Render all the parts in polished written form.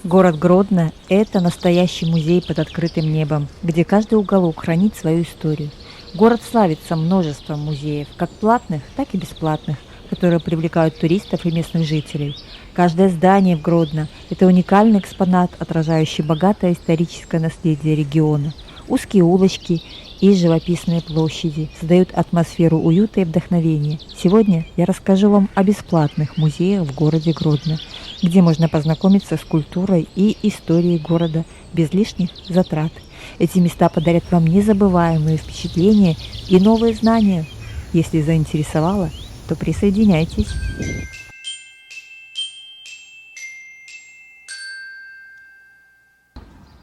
Город Гродно– это настоящий музей под открытым небом, где каждый уголок хранит свою историю. Город славится множеством музеев, как платных, так и бесплатных, которые привлекают туристов и местных жителей. Каждое здание в Гродно– это уникальный экспонат, отражающий богатое историческое наследие региона. Узкие улочки и живописные площади создают атмосферу уюта и вдохновения. Сегодня я расскажу вам о бесплатных музеях в городе Гродно, где можно познакомиться с культурой и историей города без лишних затрат. Эти места подарят вам незабываемые впечатления и новые знания. Если заинтересовало, то присоединяйтесь.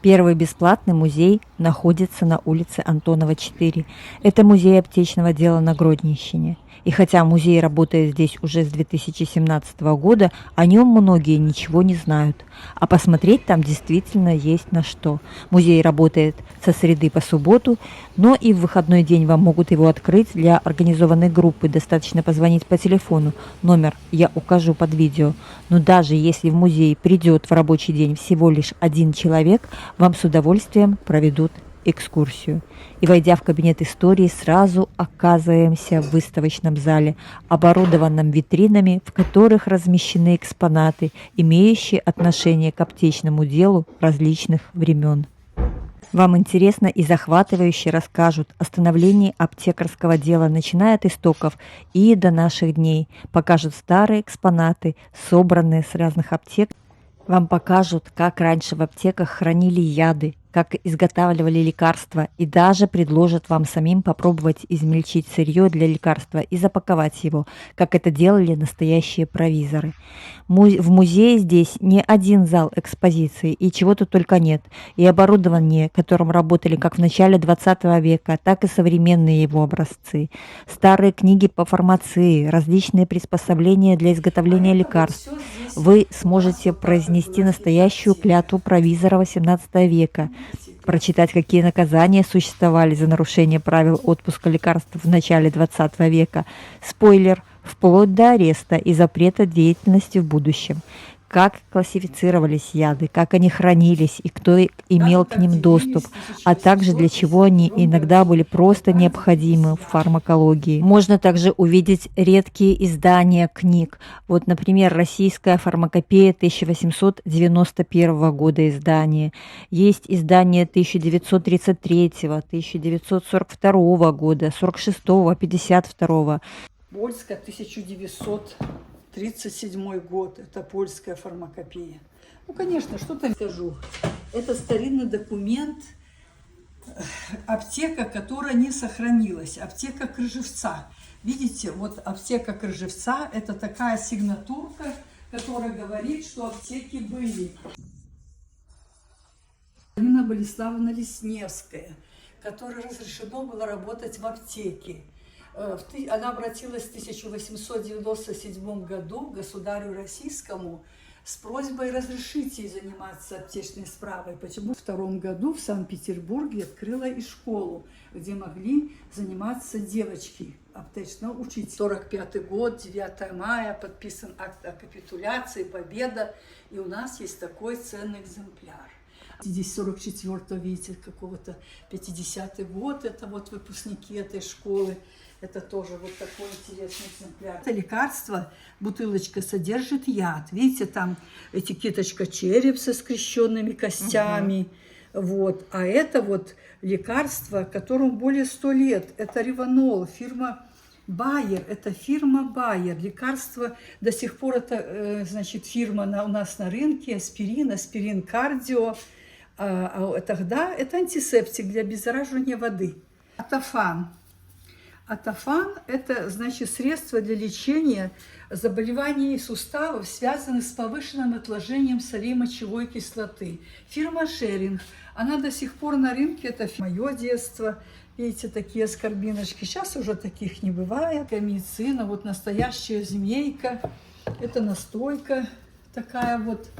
Первый бесплатный музей находится на улице Антонова, 4. Это музей аптечного дела на Гродненщине. И хотя музей работает здесь уже с 2017 года, о нем многие ничего не знают. А посмотреть там действительно есть на что. Музей работает со среды по субботу, но и в выходной день вам могут его открыть для организованной группы. Достаточно позвонить по телефону. Номер я укажу под видео. Но даже если в музей придет в рабочий день всего лишь один человек, вам с удовольствием проведут экскурсию. И войдя в кабинет истории, сразу оказываемся в выставочном зале, оборудованном витринами, в которых размещены экспонаты, имеющие отношение к аптечному делу различных времен. Вам интересно и захватывающе расскажут о становлении аптекарского дела, начиная от истоков и до наших дней. Покажут старые экспонаты, собранные с разных аптек. Вам покажут, как раньше в аптеках хранили яды, как изготавливали лекарства, и даже предложат вам самим попробовать измельчить сырье для лекарства и запаковать его, как это делали настоящие провизоры. В музее здесь не один зал экспозиции, и чего тут только нет. И оборудование, которым работали как в начале 20 века, так и современные его образцы. Старые книги по фармации, различные приспособления для изготовления лекарств. Вы сможете произнести настоящую клятву провизора 18 века, прочитать, какие наказания существовали за нарушение правил отпуска лекарств в начале 20 века. Спойлер, вплоть до ареста и запрета деятельности в будущем. Как классифицировались яды, как они хранились и кто имел к ним доступ, а также для чего они иногда были просто необходимы в фармакологии. Можно также увидеть редкие издания книг. Вот, например, «Российская фармакопея» 1891 года издания. Есть издание 1933, 1942 года, 46, 52. Польская, 1937 год. Это польская фармакопея. Ну, конечно, что-то скажу. Это старинный документ, аптека, которая не сохранилась. Аптека Крыжевца. Видите, вот аптека Крыжевца – это такая сигнатурка, которая говорит, что аптеки были. Нина Болеславовна Лесневская, которой разрешено было работать в аптеке. Она обратилась в 1897 году к государю российскому с просьбой разрешить ей заниматься аптечной справой. Почему? В 1902 году в Санкт-Петербурге открыла и школу, где могли заниматься девочки аптечно учить. 1945 год, 9 мая, подписан акт о капитуляции, победа. И у нас есть такой ценный экземпляр. Здесь 44-го, видите, какого-то 50-й год, это вот выпускники этой школы. Это тоже вот такой интересный экземпляр. Это лекарство, бутылочка содержит яд. Видите, там этикеточка череп со скрещенными костями. Вот. А это вот лекарство, которому более 100 лет. Это Риванол, фирма Байер. Это фирма Байер. Лекарство до сих пор, это, значит, фирма у нас на рынке. Аспирин кардио. А тогда это антисептик для обеззараживания воды. Атофан. Атофан – это, значит, средство для лечения заболеваний суставов, связанных с повышенным отложением солей мочевой кислоты. Фирма Шеринг. Она до сих пор на рынке. Это мое детство. Видите, такие аскорбиночки. Сейчас уже таких не бывает. Медицина, вот настоящая змейка. Это настойка такая вот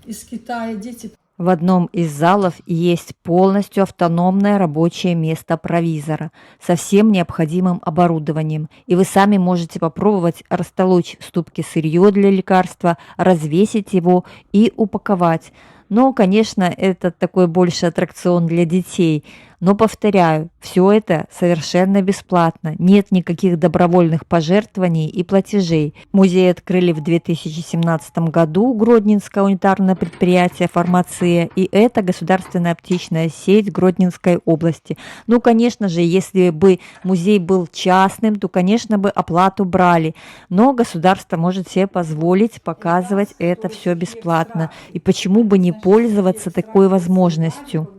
из Китая. Дети. В одном из залов есть полностью автономное рабочее место провизора со всем необходимым оборудованием, и вы сами можете попробовать растолочь в ступке сырье для лекарства, развесить его и упаковать. Но, конечно, это такой больше аттракцион для детей. Но, повторяю, все это совершенно бесплатно. Нет никаких добровольных пожертвований и платежей. Музей открыли в 2017 году Гродненское унитарное предприятие «Фармация», и это государственная аптечная сеть Гродненской области. Ну, конечно же, если бы музей был частным, то, конечно, бы оплату брали. Но государство может себе позволить показывать это все бесплатно. И почему бы не пользоваться такой возможностью?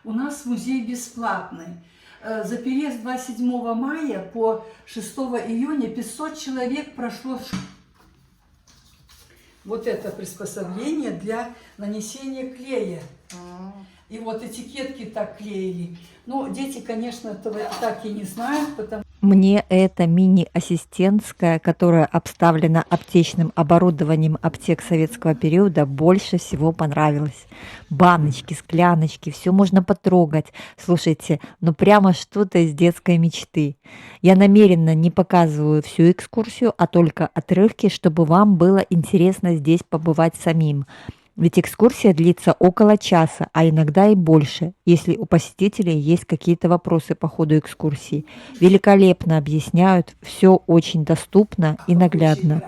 У нас музей бесплатный. За период с 27 мая по 6 июня 500 человек прошло вот это приспособление для нанесения клея. И вот этикетки так клеили. Но дети, конечно, этого так и не знают, потому Мне эта мини-ассистентская, которая обставлена аптечным оборудованием аптек советского периода, больше всего понравилась. Баночки, скляночки, все можно потрогать. Слушайте, ну прямо что-то из детской мечты. Я намеренно не показываю всю экскурсию, а только отрывки, чтобы вам было интересно здесь побывать самим. Ведь экскурсия длится около часа, а иногда и больше, если у посетителей есть какие-то вопросы по ходу экскурсии. Великолепно объясняют, все очень доступно и наглядно.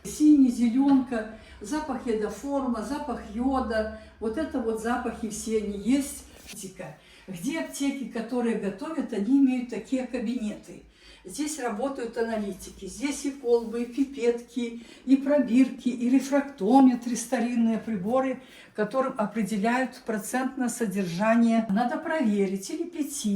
Синий, зеленка, запах йодоформа, запах йода, вот это вот запахи все они есть. Где аптеки, которые готовят, они имеют такие кабинеты. Здесь работают аналитики, здесь и колбы, и пипетки, и пробирки, и рефрактометры, старинные приборы, которым определяют процентное содержание. Надо проверить или 5,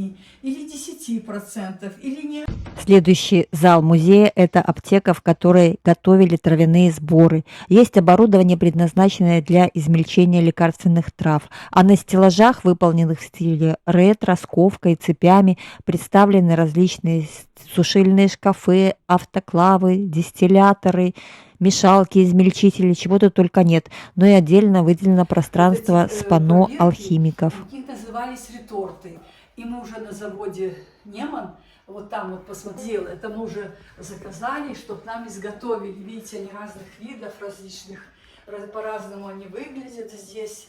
или 10%, или нет. Следующий зал музея – это аптека, в которой готовили травяные сборы. Есть оборудование, предназначенное для измельчения лекарственных трав. А на стеллажах, выполненных в стиле ретро, с ковкой, цепями, представлены различные сушильные шкафы, автоклавы, дистилляторы, мешалки, измельчители, чего-то только нет. Но и отдельно выделено пространство с панно алхимиков. Их назывались реторты. И мы уже на заводе Неман, вот там вот посмотрел, это мы уже заказали, чтобы нам изготовили. Видите, они разных видов, различных, по-разному они выглядят здесь.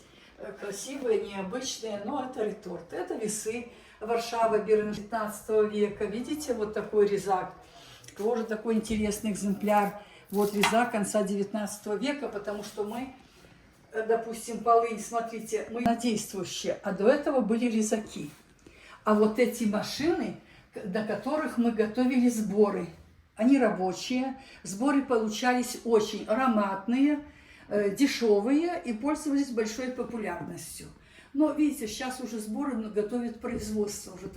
Красивые, необычные, но это реторты. Это весы. Варшава, Берлин 15 века. Видите, вот такой резак. Тоже такой интересный экземпляр. Вот резак конца 19 века, потому что мы, допустим, полынь, смотрите, мы действующие, а до этого были резаки. А вот эти машины, на которых мы готовили сборы, они рабочие, сборы получались очень ароматные, дешевые и пользовались большой популярностью. Но видите, сейчас уже сборы готовят производство. Уже.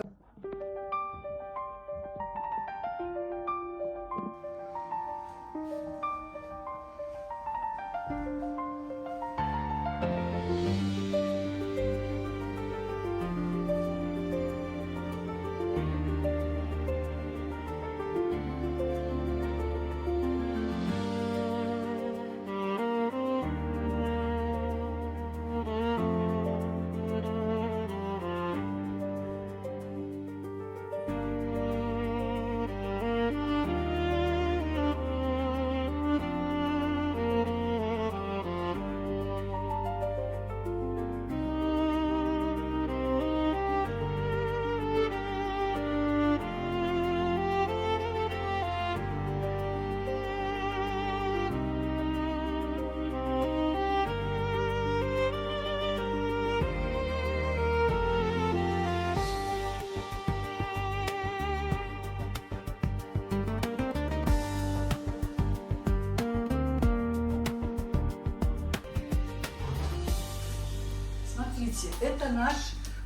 Смотрите, это наш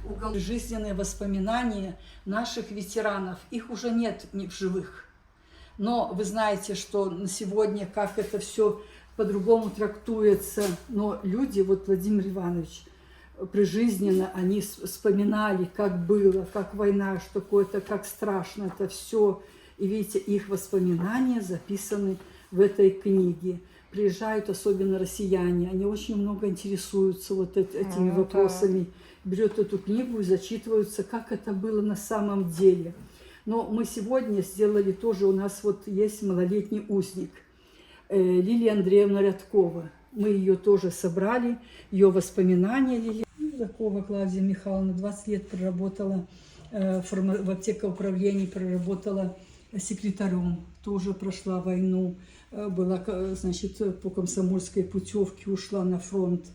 угол, жизненные воспоминания наших ветеранов. Их уже нет в живых. Но вы знаете, что на сегодня, как это все по-другому трактуется. Но люди, вот Владимир Иванович, прижизненно они вспоминали, как было, как война, что такое-то, как страшно это все. И видите, их воспоминания записаны в этой книге. Приезжают особенно россияне, они очень много интересуются вот этими вопросами. Берут эту книгу и зачитываются, как это было на самом деле. Но мы сегодня сделали тоже, у нас вот есть малолетний узник, Лилия Андреевна Рядкова. Мы ее тоже собрали, ее воспоминания. Закова Клавдия Михайловна 20 лет проработала в аптекоуправлении, проработала секретарем, тоже прошла войну, была, значит, по комсомольской путевке ушла на фронт.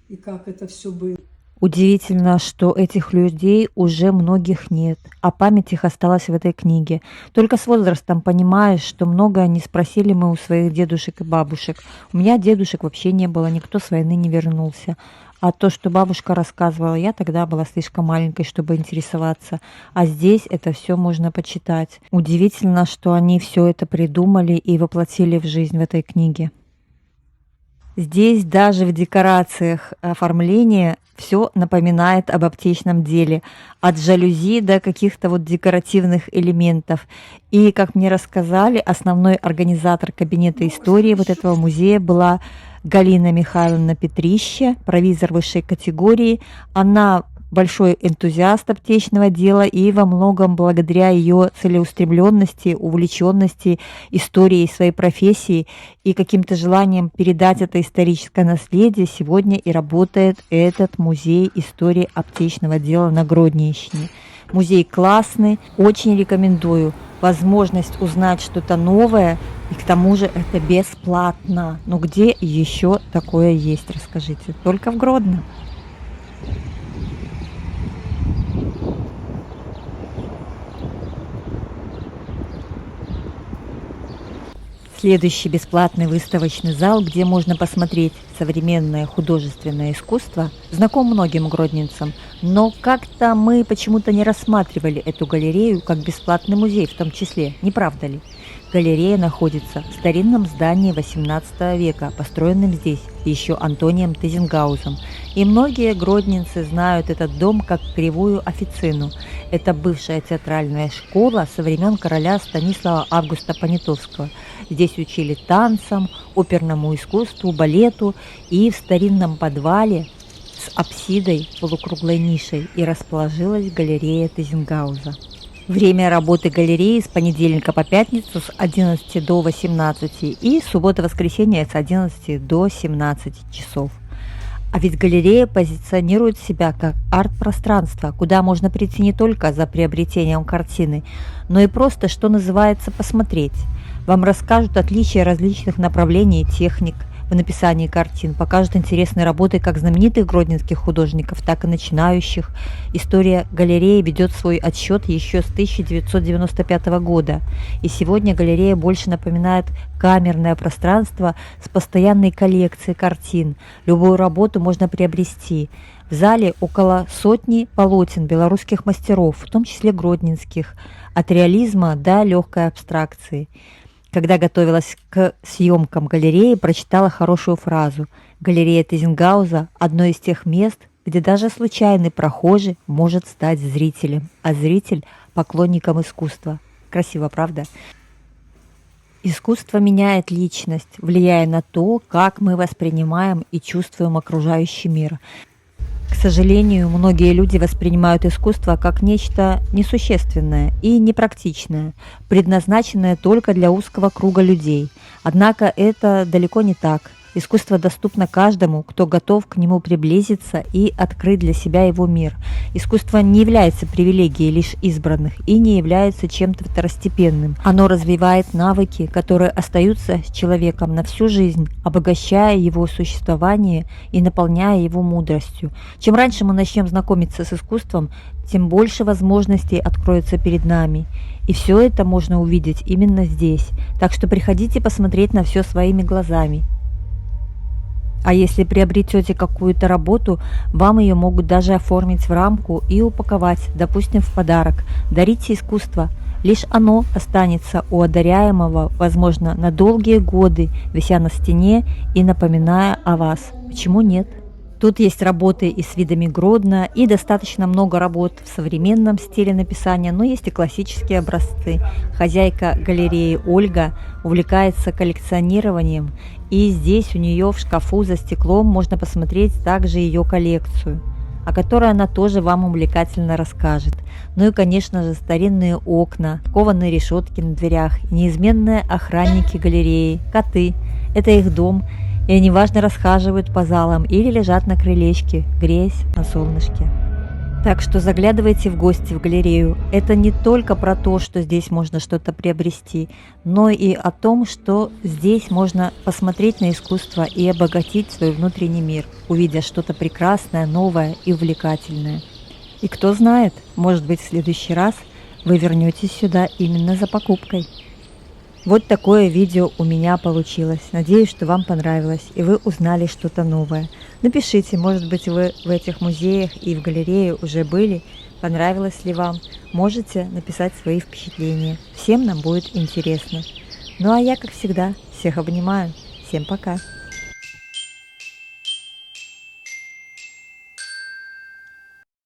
И как это все было. Удивительно, что этих людей уже многих нет, а память их осталась в этой книге. Только с возрастом понимаешь, что многое не спросили мы у своих дедушек и бабушек. У меня дедушек вообще не было, никто с войны не вернулся. А то, что бабушка рассказывала, я тогда была слишком маленькой, чтобы интересоваться. А здесь это все можно почитать. Удивительно, что они все это придумали и воплотили в жизнь в этой книге. Здесь даже в декорациях оформления все напоминает об аптечном деле, от жалюзи до каких-то вот декоративных элементов. И, как мне рассказали, основной организатор кабинета истории вот этого музея была Галина Михайловна Петрища, провизор высшей категории. Она большой энтузиаст аптечного дела, и во многом благодаря ее целеустремленности, увлеченности историей своей профессии и каким-то желанием передать это историческое наследие сегодня и работает этот музей истории аптечного дела на Гродненщине. Музей классный, очень рекомендую. Возможность узнать что-то новое, и к тому же это бесплатно. Но где еще такое есть, расскажите? Только в Гродно. Следующий бесплатный выставочный зал, где можно посмотреть современное художественное искусство, знаком многим гродненцам, но как-то мы почему-то не рассматривали эту галерею как бесплатный музей в том числе, не правда ли? Галерея находится в старинном здании XVIII века, построенном здесь еще Антонием Тизенгаузом. И многие гродненцы знают этот дом как Кривую Официну. Это бывшая театральная школа со времен короля Станислава Августа Понятовского. Здесь учили танцам, оперному искусству, балету, и в старинном подвале с апсидой, полукруглой нишей, и расположилась галерея Тизенгауза. Время работы галереи с понедельника по пятницу с 11 до 18 и суббота-воскресенье с 11 до 17 часов. А ведь галерея позиционирует себя как арт-пространство, куда можно прийти не только за приобретением картины, но и просто, что называется, посмотреть. Вам расскажут отличия различных направлений и техник в написании картин, покажут интересные работы как знаменитых гродненских художников, так и начинающих. История галереи ведет свой отсчет еще с 1995 года, и сегодня галерея больше напоминает камерное пространство с постоянной коллекцией картин. Любую работу можно приобрести. В зале около сотни полотен белорусских мастеров, в том числе гродненских, от реализма до легкой абстракции. Когда готовилась к съемкам галереи, прочитала хорошую фразу. Галерея Тизенгауза – одно из тех мест, где даже случайный прохожий может стать зрителем, а зритель – поклонником искусства. Красиво, правда? Искусство меняет личность, влияя на то, как мы воспринимаем и чувствуем окружающий мир. К сожалению, многие люди воспринимают искусство как нечто несущественное и непрактичное, предназначенное только для узкого круга людей. Однако это далеко не так. Искусство доступно каждому, кто готов к нему приблизиться и открыть для себя его мир. Искусство не является привилегией лишь избранных и не является чем-то второстепенным. Оно развивает навыки, которые остаются с человеком на всю жизнь, обогащая его существование и наполняя его мудростью. Чем раньше мы начнем знакомиться с искусством, тем больше возможностей откроется перед нами. И все это можно увидеть именно здесь. Так что приходите посмотреть на все своими глазами. А если приобретете какую-то работу, вам ее могут даже оформить в рамку и упаковать, допустим, в подарок. Дарите искусство. Лишь оно останется у одаряемого, возможно, на долгие годы, вися на стене и напоминая о вас. Почему нет? Тут есть работы и с видами Гродно, и достаточно много работ в современном стиле написания, но есть и классические образцы. Хозяйка галереи Ольга увлекается коллекционированием, и здесь у нее в шкафу за стеклом можно посмотреть также ее коллекцию, о которой она тоже вам увлекательно расскажет. Ну и, конечно же, старинные окна, кованые решетки на дверях, неизменные охранники галереи, коты. Это их дом. И они важно расхаживают по залам или лежат на крылечке, греясь на солнышке. Так что заглядывайте в гости в галерею. Это не только про то, что здесь можно что-то приобрести, но и о том, что здесь можно посмотреть на искусство и обогатить свой внутренний мир, увидя что-то прекрасное, новое и увлекательное. И кто знает, может быть, в следующий раз вы вернетесь сюда именно за покупкой. Вот такое видео у меня получилось. Надеюсь, что вам понравилось и вы узнали что-то новое. Напишите, может быть, вы в этих музеях и в галерее уже были, понравилось ли вам. Можете написать свои впечатления. Всем нам будет интересно. Ну а я, как всегда, всех обнимаю. Всем пока.